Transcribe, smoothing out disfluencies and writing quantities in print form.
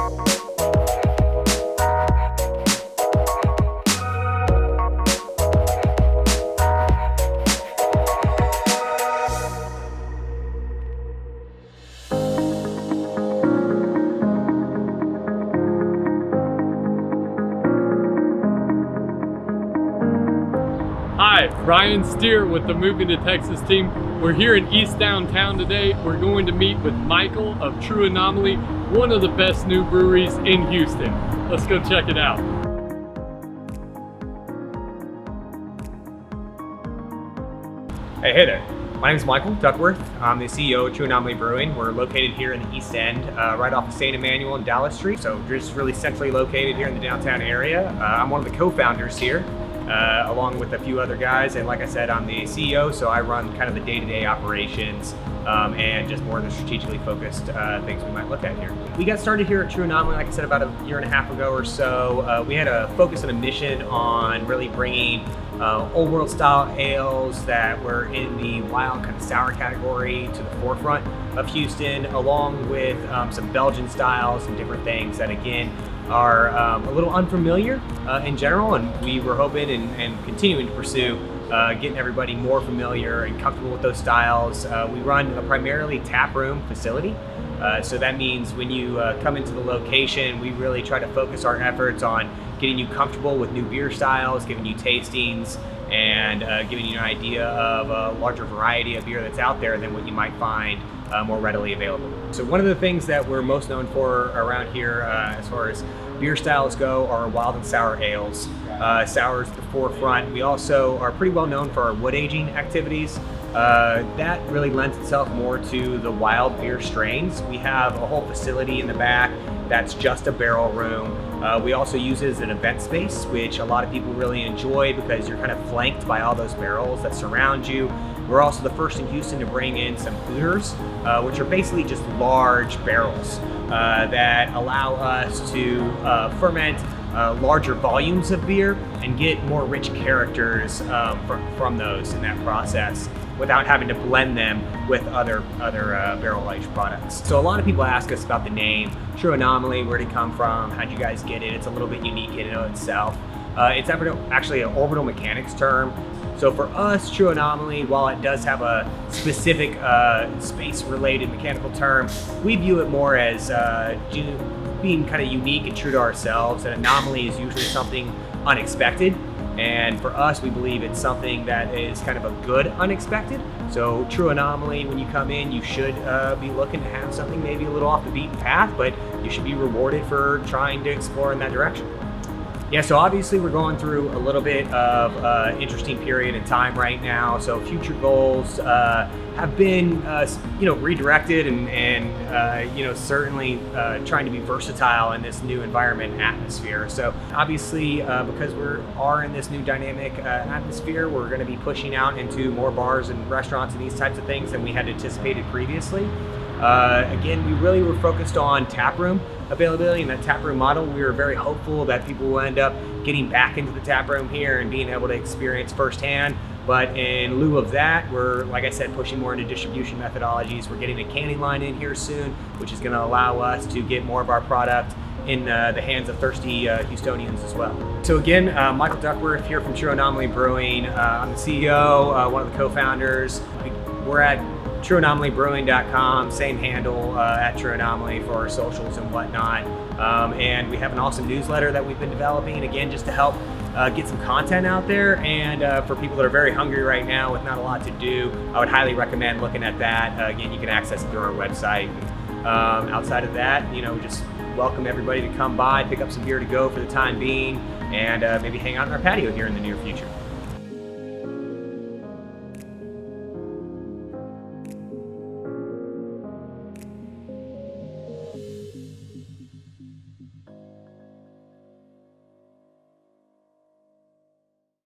Hi, Ryan Steer with the MOVEMETOTX Team. We're here in East Downtown today. We're going to meet with Michael of True Anomaly, one of the best new breweries in Houston. Let's go check it out. Hey there. My name is Michael Duckworth. I'm the CEO of True Anomaly Brewing. We're located here in the East End, right off of St. Emmanuel and Dallas Street. So we're just really centrally located here in the downtown area. I'm one of the co-founders here, along with a few other guys. And like I said, I'm the CEO, so I run kind of the day-to-day operations and just more of the strategically focused things we might look at here. We got started here at True Anomaly, like I said, about a year and a half ago or so. We had a focus and a mission on really bringing old world style ales that were in the wild kind of sour category to the forefront of Houston, along with some Belgian styles and different things that again are a little unfamiliar in general, and we were hoping and continuing to pursue getting everybody more familiar and comfortable with those styles. We run a primarily taproom facility. So that means when you come into the location, we really try to focus our efforts on getting you comfortable with new beer styles, giving you tastings, and giving you an idea of a larger variety of beer that's out there than what you might find more readily available. So one of the things that we're most known for around here as far as beer styles go are wild and sour ales. Sours at the forefront. We also are pretty well known for our wood aging activities. That really lends itself more to the wild beer strains. We have a whole facility in the back that's just a barrel room. We also use it as an event space, which a lot of people really enjoy because you're kind of flanked by all those barrels that surround you. We're also the first in Houston to bring in some hooters, which are basically just large barrels that allow us to ferment larger volumes of beer and get more rich characters from those in that process, without having to blend them with other barrel-aged products. So a lot of people ask us about the name, True Anomaly, where'd it come from, how'd you guys get it? It's a little bit unique in and of itself. It's actually an orbital mechanics term. So for us, True Anomaly, while it does have a specific space-related mechanical term, we view it more as being kind of unique and true to ourselves. An anomaly is usually something unexpected. And for us, we believe it's something that is kind of a good unexpected. So True Anomaly, when you come in, you should be looking to have something maybe a little off the beaten path, but you should be rewarded for trying to explore in that direction. Yeah, so obviously we're going through a little bit of interesting period in time right now. So future goals have been, redirected and certainly trying to be versatile in this new environment and atmosphere. So obviously, because we are in this new dynamic atmosphere, we're going to be pushing out into more bars and restaurants and these types of things than we had anticipated previously. Again, we really were focused on taproom availability and that taproom model. We were very hopeful that people will end up getting back into the taproom here and being able to experience firsthand. But in lieu of that, we're, like I said, pushing more into distribution methodologies. We're getting a canning line in here soon, which is going to allow us to get more of our product in the hands of thirsty Houstonians as well. So again, Michael Duckworth here from True Anomaly Brewing. I'm the CEO, one of the co-founders. We're at TrueAnomalyBrewing.com, same handle at True Anomaly for our socials and whatnot. And we have an awesome newsletter that we've been developing, again, just to help get some content out there. And for people that are very hungry right now with not a lot to do, I would highly recommend looking at that. Again, you can access it through our website. Outside of that, just welcome everybody to come by, pick up some beer to go for the time being, and maybe hang out on our patio here in the near future.